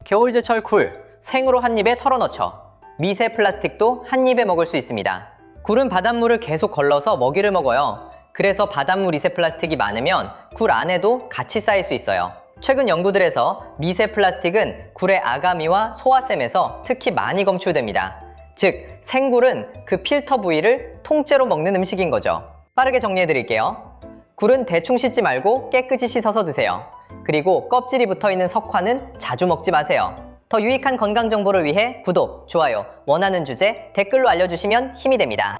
겨울제철 굴, 생으로 한 입에 털어넣죠. 미세 플라스틱도 한 입에 먹을 수 있습니다. 굴은 바닷물을 계속 걸러서 먹이를 먹어요. 그래서 바닷물 미세 플라스틱이 많으면 굴 안에도 같이 쌓일 수 있어요. 최근 연구들에서 미세 플라스틱은 굴의 아가미와 소화샘에서 특히 많이 검출됩니다. 즉, 생굴은 그 필터 부위를 통째로 먹는 음식인 거죠. 빠르게 정리해 드릴게요. 굴은 대충 씻지 말고 깨끗이 씻어서 드세요. 그리고 껍질이 붙어있는 석화는 자주 먹지 마세요. 더 유익한 건강 정보를 위해 구독, 좋아요, 원하는 주제, 댓글로 알려주시면 힘이 됩니다.